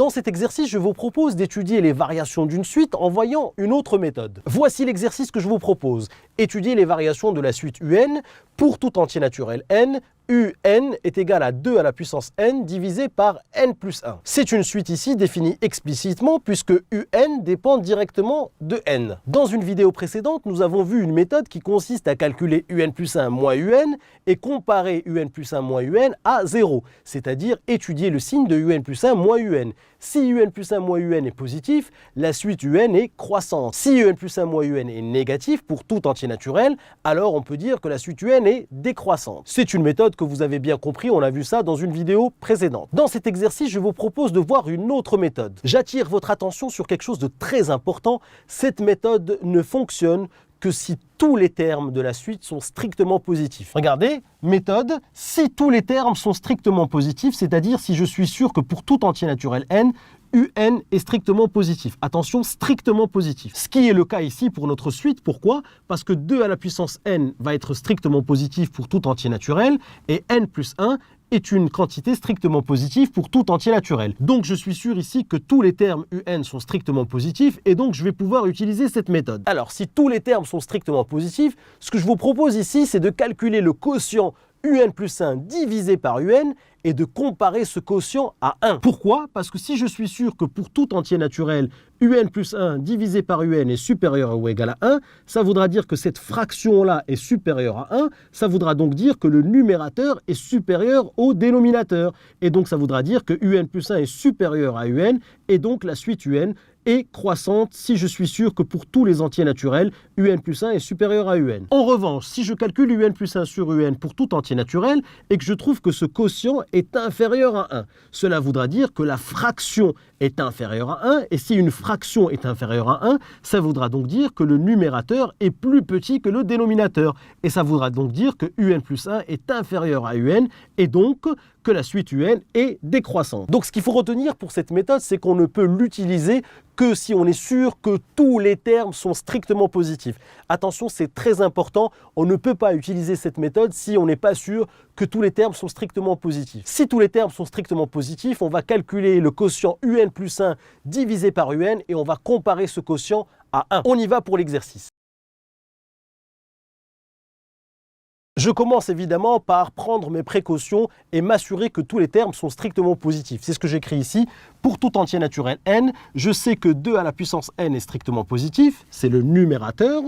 Dans cet exercice, je vous propose d'étudier les variations d'une suite en voyant une autre méthode. Voici l'exercice que je vous propose. Étudier les variations de la suite UN pour tout entier naturel n. UN est égal à 2 à la puissance n divisé par n plus 1. C'est une suite ici définie explicitement puisque UN dépend directement de n. Dans une vidéo précédente, nous avons vu une méthode qui consiste à calculer UN plus 1 moins UN et comparer UN plus 1 moins UN à 0, c'est-à-dire étudier le signe de UN plus 1 moins UN. Si UN plus 1 moins UN est positif, la suite UN est croissante. Si UN plus 1 moins UN est négatif pour tout entier naturel, alors on peut dire que la suite UN est décroissante. C'est une méthode que vous avez bien compris, on a vu ça dans une vidéo précédente. Dans cet exercice, je vous propose de voir une autre méthode. J'attire votre attention sur quelque chose de très important. Cette méthode ne fonctionne que si tous les termes de la suite sont strictement positifs. Regardez, méthode, si tous les termes sont strictement positifs, c'est-à-dire si je suis sûr que pour tout entier naturel n, UN est strictement positif. Attention, strictement positif. Ce qui est le cas ici pour notre suite. Pourquoi? Parce que 2 à la puissance n va être strictement positif pour tout entier naturel et n plus 1 est une quantité strictement positive pour tout entier naturel. Donc je suis sûr ici que tous les termes UN sont strictement positifs et donc je vais pouvoir utiliser cette méthode. Alors si tous les termes sont strictement positifs, ce que je vous propose ici, c'est de calculer le quotient UN plus 1 divisé par UN et de comparer ce quotient à 1. Pourquoi? Parce que si je suis sûr que pour tout entier naturel, UN plus 1 divisé par UN est supérieur ou égal à 1, ça voudra dire que cette fraction-là est supérieure à 1, ça voudra donc dire que le numérateur est supérieur au dénominateur. Et donc ça voudra dire que UN plus 1 est supérieur à UN et donc la suite UN est croissante si je suis sûr que pour tous les entiers naturels, UN plus 1 est supérieur à UN. En revanche, si je calcule UN plus 1 sur UN pour tout entier naturel et que je trouve que ce quotient est inférieur à 1, cela voudra dire que la fraction est inférieure à 1 et si une fraction est inférieure à 1, ça voudra donc dire que le numérateur est plus petit que le dénominateur et ça voudra donc dire que UN plus 1 est inférieur à UN et donc que la suite UN est décroissante. Donc ce qu'il faut retenir pour cette méthode, c'est qu'on ne peut l'utiliser que si on est sûr que tous les termes sont strictement positifs. Attention, c'est très important, on ne peut pas utiliser cette méthode si on n'est pas sûr que tous les termes sont strictement positifs. Si tous les termes sont strictement positifs, on va calculer le quotient UN plus 1 divisé par UN et on va comparer ce quotient à 1. On y va pour l'exercice. Je commence évidemment par prendre mes précautions et m'assurer que tous les termes sont strictement positifs. C'est ce que j'écris ici. Pour tout entier naturel n, je sais que 2 à la puissance n est strictement positif, c'est le numérateur,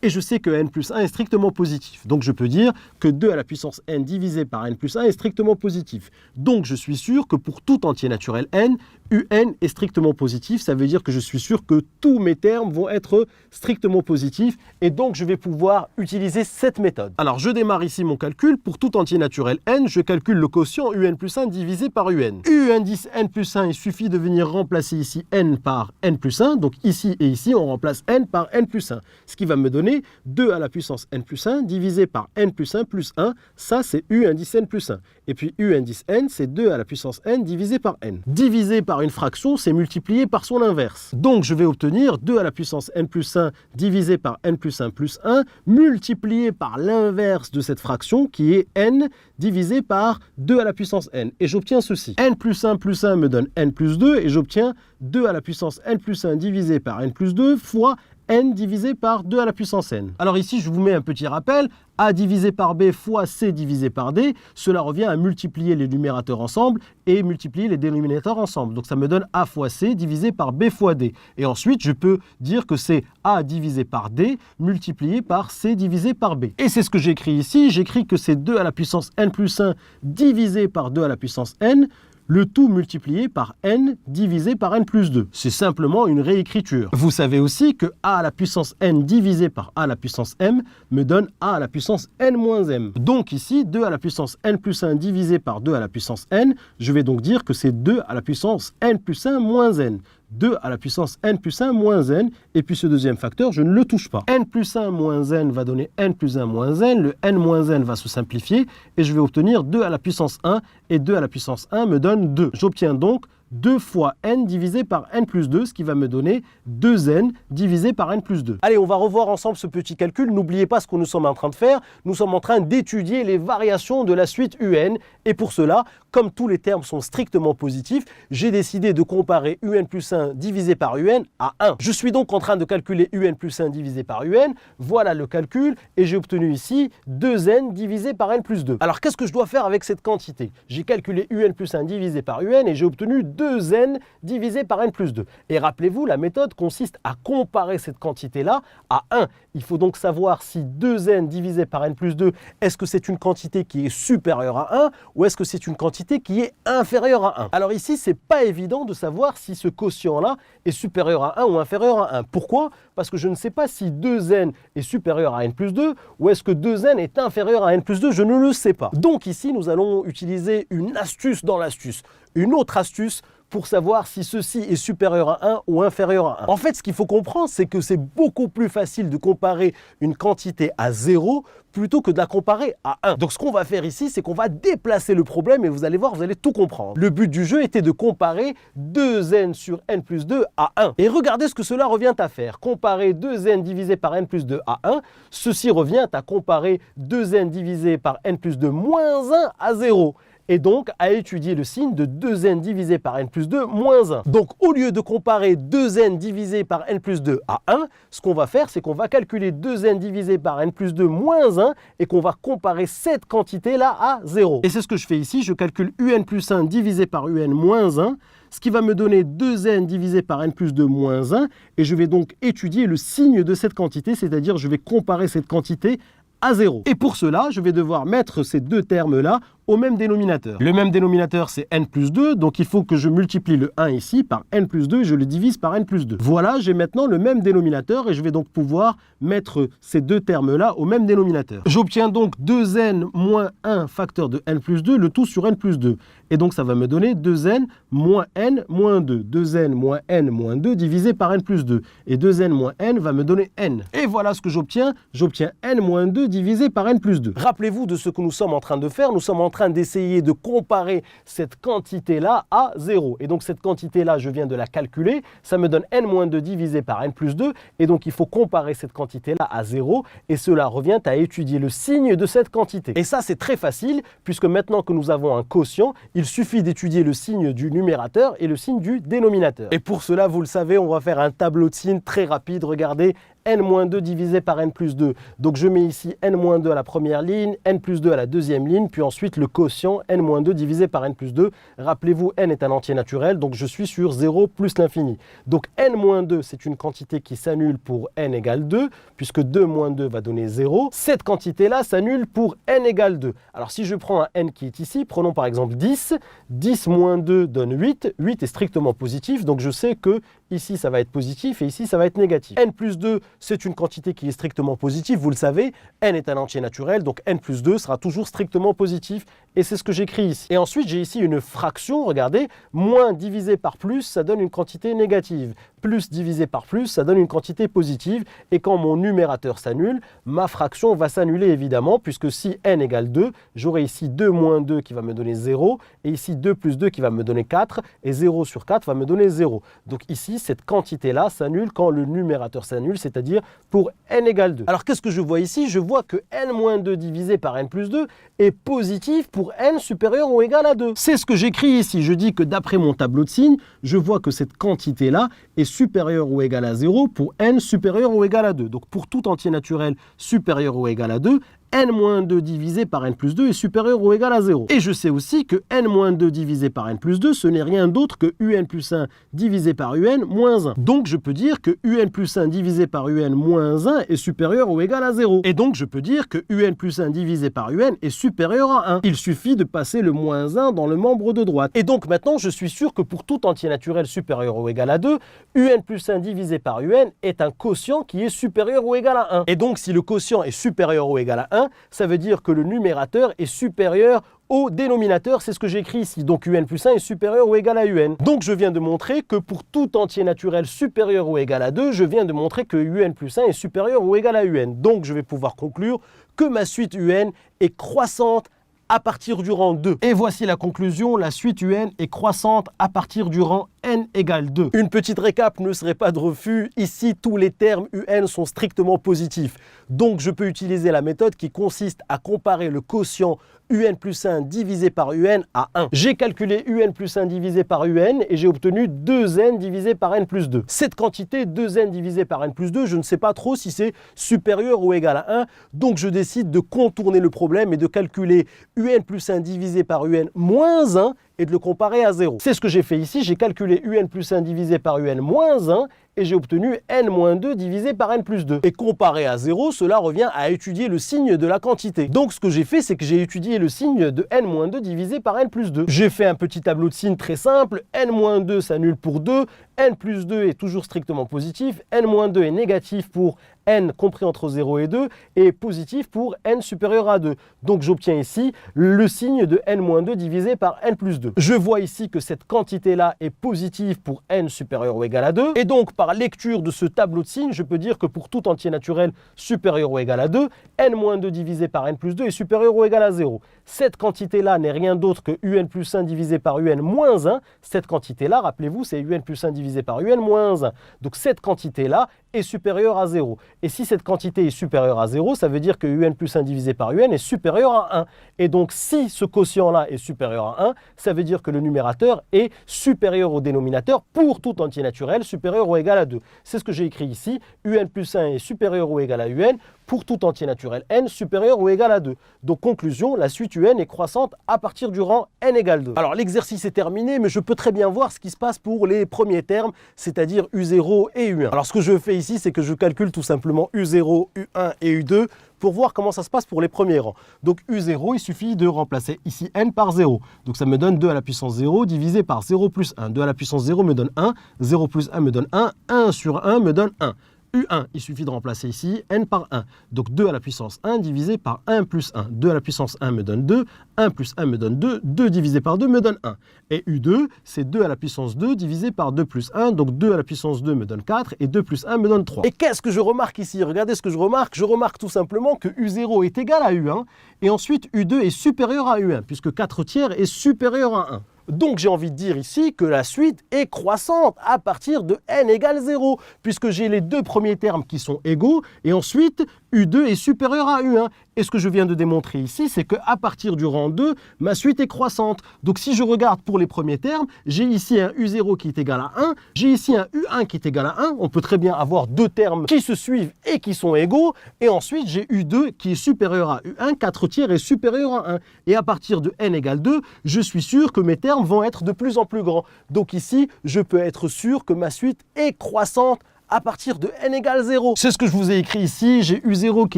et je sais que n plus 1 est strictement positif. Donc je peux dire que 2 à la puissance n divisé par n plus 1 est strictement positif. Donc je suis sûr que pour tout entier naturel n, UN est strictement positif. Ça veut dire que je suis sûr que tous mes termes vont être strictement positifs et donc je vais pouvoir utiliser cette méthode. Alors je démarre ici mon calcul. Pour tout entier naturel n, je calcule le quotient UN plus 1 divisé par UN. UN 10 n plus 1, il suffit de venir remplacer ici n par n plus 1. Donc ici et ici, on remplace n par n plus 1. Ce qui va me donner 2 à la puissance n plus 1 divisé par n plus 1 plus 1. Ça, c'est U indice n plus 1. Et puis U indice n, c'est 2 à la puissance n divisé par n. Divisé par une fraction, c'est multiplié par son inverse. Donc je vais obtenir 2 à la puissance n plus 1 divisé par n plus 1 plus 1 multiplié par l'inverse de cette fraction qui est n divisé par 2 à la puissance n. Et j'obtiens ceci. N plus 1 me donne n plus 2 et j'obtiens 2 à la puissance n plus 1 divisé par n plus 2 fois n divisé par 2 à la puissance n. Alors ici, je vous mets un petit rappel. A divisé par B fois C divisé par D, cela revient à multiplier les numérateurs ensemble et multiplier les dénominateurs ensemble. Donc ça me donne A fois C divisé par B fois D. Et ensuite, je peux dire que c'est A divisé par D multiplié par C divisé par B. Et c'est ce que j'écris ici. J'écris que c'est 2 à la puissance n plus 1 divisé par 2 à la puissance n, le tout multiplié par n divisé par n plus 2. C'est simplement une réécriture. Vous savez aussi que a à la puissance n divisé par a à la puissance m me donne a à la puissance n moins m. Donc ici, 2 à la puissance n plus 1 divisé par 2 à la puissance n, je vais donc dire que c'est 2 à la puissance n plus 1 moins n. 2 à la puissance n plus 1 moins n, et puis ce deuxième facteur, je ne le touche pas. N plus 1 moins n va donner n plus 1 moins n, le n moins n va se simplifier, et je vais obtenir 2 à la puissance 1, et 2 à la puissance 1 me donne 2. J'obtiens donc 2 fois n divisé par n plus 2, ce qui va me donner 2n divisé par n plus 2. Allez, on va revoir ensemble ce petit calcul. N'oubliez pas ce que nous sommes en train de faire. Nous sommes en train d'étudier les variations de la suite UN. Et pour cela, comme tous les termes sont strictement positifs, j'ai décidé de comparer un plus 1 divisé par un à 1. Je suis donc en train de calculer un plus 1 divisé par un. Voilà le calcul et j'ai obtenu ici 2n divisé par n plus 2. Alors qu'est-ce que je dois faire avec cette quantité? J'ai calculé un plus 1 divisé par un et j'ai obtenu 2n divisé par n plus 2. Et rappelez-vous, la méthode consiste à comparer cette quantité-là à 1. Il faut donc savoir si 2n divisé par n plus 2, est-ce que c'est une quantité qui est supérieure à 1 ou est-ce que c'est une quantité qui est inférieure à 1. Alors ici, c'est pas évident de savoir si ce quotient-là est supérieur à 1 ou inférieur à 1. Pourquoi? Parce que je ne sais pas si 2n est supérieur à n plus 2 ou est-ce que 2n est inférieur à n plus 2, je ne le sais pas. Donc ici, nous allons utiliser une astuce dans l'astuce, une autre astuce pour savoir si ceci est supérieur à 1 ou inférieur à 1. En fait, ce qu'il faut comprendre, c'est que c'est beaucoup plus facile de comparer une quantité à 0 plutôt que de la comparer à 1. Donc ce qu'on va faire ici, c'est qu'on va déplacer le problème et vous allez voir, vous allez tout comprendre. Le but du jeu était de comparer 2n sur n plus 2 à 1. Et regardez ce que cela revient à faire. Comparer 2n divisé par n plus 2 à 1, ceci revient à comparer 2n divisé par n plus 2 moins 1 à 0. Et donc à étudier le signe de 2n divisé par n plus 2 moins 1. Donc au lieu de comparer 2n divisé par n plus 2 à 1, ce qu'on va faire, c'est qu'on va calculer 2n divisé par n plus 2 moins 1 et qu'on va comparer cette quantité-là à 0. Et c'est ce que je fais ici, je calcule un plus 1 divisé par un moins 1, ce qui va me donner 2n divisé par n plus 2 moins 1, et je vais donc étudier le signe de cette quantité, c'est-à-dire je vais comparer cette quantité à 0. Et pour cela, je vais devoir mettre ces deux termes-là au même dénominateur. Le même dénominateur, c'est n plus 2, donc il faut que je multiplie le 1 ici par n plus 2 et je le divise par n plus 2. Voilà, j'ai maintenant le même dénominateur et je vais donc pouvoir mettre ces deux termes-là au même dénominateur. J'obtiens donc 2n moins 1 facteur de n plus 2, le tout sur n plus 2. Et donc ça va me donner 2n moins n moins 2. 2n moins n moins 2 divisé par n plus 2. Et 2n moins n va me donner n. Et voilà ce que j'obtiens. J'obtiens n moins 2 divisé par n plus 2. Rappelez-vous de ce que nous sommes en train de faire. Nous sommes en train d'essayer de comparer cette quantité-là à 0. Et donc cette quantité-là, je viens de la calculer. Ça me donne n-2 divisé par n plus 2. Et donc il faut comparer cette quantité-là à 0. Et cela revient à étudier le signe de cette quantité. Et ça, c'est très facile, puisque maintenant que nous avons un quotient, il suffit d'étudier le signe du numérateur et le signe du dénominateur. Et pour cela, vous le savez, on va faire un tableau de signes très rapide. Regardez, n-2 divisé par n plus 2. Donc je mets ici n-2 à la première ligne, n plus 2 à la deuxième ligne, puis ensuite le quotient n-2 divisé par n plus 2. Rappelez-vous, n est un entier naturel, donc je suis sur 0 plus l'infini. Donc n-2, c'est une quantité qui s'annule pour n égale 2, puisque 2 moins 2 va donner 0. Cette quantité-là s'annule pour n égale 2. Alors si je prends un n qui est ici, prenons par exemple 10. 10 moins 2 donne 8. 8 est strictement positif, donc je sais que ici ça va être positif et ici ça va être négatif. n plus 2, c'est une quantité qui est strictement positive, vous le savez, n est un entier naturel, donc n plus 2 sera toujours strictement positif, et c'est ce que j'écris ici. Et ensuite, j'ai ici une fraction, regardez, moins divisé par plus, ça donne une quantité négative. Plus divisé par plus, ça donne une quantité positive, et quand mon numérateur s'annule, ma fraction va s'annuler évidemment, puisque si n égale 2, j'aurai ici 2 moins 2 qui va me donner 0, et ici 2 plus 2 qui va me donner 4, et 0 sur 4 va me donner 0. Donc ici, cette quantité-là s'annule quand le numérateur s'annule, c'est-à-dire pour n égale 2. Alors qu'est-ce que je vois ici? Je vois que n-2 divisé par n plus 2 est positif pour n supérieur ou égal à 2. C'est ce que j'écris ici. Je dis que d'après mon tableau de signes, je vois que cette quantité-là est supérieure ou égale à 0 pour n supérieur ou égal à 2. Donc pour tout entier naturel supérieur ou égal à 2, n-2 divisé par n plus 2 est supérieur ou égal à 0. Et je sais aussi que n-2 divisé par n plus 2, ce n'est rien d'autre que un plus 1 divisé par un moins 1. Donc je peux dire que un plus 1 divisé par un moins 1 est supérieur ou égal à 0. Et donc je peux dire que un plus 1 divisé par un est supérieur à 1. Il suffit de passer le moins 1 dans le membre de droite. Et donc maintenant, je suis sûr que pour tout entier naturel supérieur ou égal à 2, un plus 1 divisé par un est un quotient qui est supérieur ou égal à 1. Et donc si le quotient est supérieur ou égal à 1, ça veut dire que le numérateur est supérieur au dénominateur, c'est ce que j'écris ici. Donc un plus 1 est supérieur ou égal à un. Donc je viens de montrer que pour tout entier naturel supérieur ou égal à 2, je viens de montrer que un plus 1 est supérieur ou égal à un. Donc je vais pouvoir conclure que ma suite un est croissante à partir du rang 2. Et voici la conclusion, la suite un est croissante à partir du rang n égale 2. Une petite récap ne serait pas de refus. Ici, tous les termes un sont strictement positifs. Donc, je peux utiliser la méthode qui consiste à comparer le quotient UN plus 1 divisé par UN à 1. J'ai calculé UN plus 1 divisé par UN et j'ai obtenu 2n divisé par n plus 2. Cette quantité 2n divisé par n plus 2, je ne sais pas trop si c'est supérieur ou égal à 1, donc je décide de contourner le problème et de calculer UN plus 1 divisé par UN moins 1 et de le comparer à 0. C'est ce que j'ai fait ici, j'ai calculé UN plus 1 divisé par UN moins 1 et j'ai obtenu n-2 divisé par n plus 2. Et comparé à 0, cela revient à étudier le signe de la quantité. Donc ce que j'ai fait, c'est que j'ai étudié le signe de n-2 divisé par n plus 2. J'ai fait un petit tableau de signes très simple, n-2 s'annule pour 2, n plus 2 est toujours strictement positif, n-2 est négatif pour n compris entre 0 et 2 et positif pour n supérieur à 2. Donc j'obtiens ici le signe de n-2 divisé par n plus 2. Je vois ici que cette quantité-là est positive pour n supérieur ou égal à 2 et donc par lecture de ce tableau de signes, je peux dire que pour tout entier naturel supérieur ou égal à 2, n-2 divisé par n plus 2 est supérieur ou égal à 0. Cette quantité-là n'est rien d'autre que un plus 1 divisé par un moins 1. Cette quantité-là, rappelez-vous, c'est un plus 1 divisé par un moins 1. Donc cette quantité-là est supérieure à 0. Et si cette quantité est supérieure à 0, ça veut dire que un plus 1 divisé par un est supérieur à 1. Et donc si ce quotient-là est supérieur à 1, ça veut dire que le numérateur est supérieur au dénominateur pour tout entier naturel supérieur ou égal à 2. C'est ce que j'ai écrit ici. Un plus 1 est supérieur ou égal à un pour tout entier naturel n supérieur ou égal à 2. Donc conclusion, la suite un est croissante à partir du rang n égale 2. Alors l'exercice est terminé, mais je peux très bien voir ce qui se passe pour les premiers termes, c'est-à-dire U0 et U1. Alors ce que je fais ici, c'est que je calcule tout simplement U0, U1 et U2 pour voir comment ça se passe pour les premiers rangs. Donc U0, il suffit de remplacer ici n par 0. Donc ça me donne 2 à la puissance 0 divisé par 0 plus 1. 2 à la puissance 0 me donne 1, 0 plus 1 me donne 1, 1 sur 1 me donne 1. U1, il suffit de remplacer ici n par 1. Donc 2 à la puissance 1 divisé par 1 plus 1. 2 à la puissance 1 me donne 2, 1 plus 1 me donne 2, 2 divisé par 2 me donne 1. Et U2, c'est 2 à la puissance 2 divisé par 2 plus 1. Donc 2 à la puissance 2 me donne 4 et 2 plus 1 me donne 3. Et qu'est-ce que je remarque ici? Regardez ce que je remarque. Je remarque tout simplement que U0 est égal à U1 et ensuite U2 est supérieur à U1 puisque 4 tiers est supérieur à 1. Donc j'ai envie de dire ici que la suite est croissante à partir de n égale 0, puisque j'ai les deux premiers termes qui sont égaux, et ensuite U2 est supérieur à U1. Et ce que je viens de démontrer ici, c'est qu'à partir du rang 2, ma suite est croissante. Donc si je regarde pour les premiers termes, j'ai ici un U0 qui est égal à 1, j'ai ici un U1 qui est égal à 1, on peut très bien avoir deux termes qui se suivent et qui sont égaux, et ensuite j'ai U2 qui est supérieur à U1, 4 tiers est supérieur à 1. Et à partir de n égale 2, je suis sûr que mes termes vont être de plus en plus grands. Donc ici, je peux être sûr que ma suite est croissante à partir de n égale 0. C'est ce que je vous ai écrit ici, j'ai U0 qui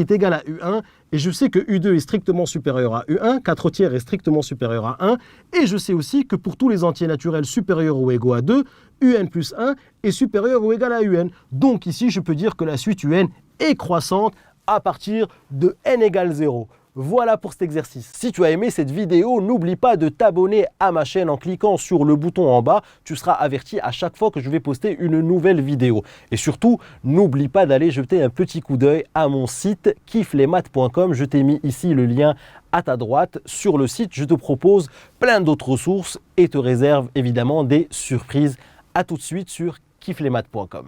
est égal à U1, et je sais que U2 est strictement supérieur à U1, 4 tiers est strictement supérieur à 1, et je sais aussi que pour tous les entiers naturels supérieurs ou égaux à 2, UN plus 1 est supérieur ou égal à UN. Donc ici, je peux dire que la suite UN est croissante à partir de n égale 0. Voilà pour cet exercice. Si tu as aimé cette vidéo, n'oublie pas de t'abonner à ma chaîne en cliquant sur le bouton en bas. Tu seras averti à chaque fois que je vais poster une nouvelle vidéo. Et surtout, n'oublie pas d'aller jeter un petit coup d'œil à mon site kifflesmaths.com. Je t'ai mis ici le lien à ta droite. Sur le site, je te propose plein d'autres ressources et te réserve évidemment des surprises. À tout de suite sur kifflesmaths.com.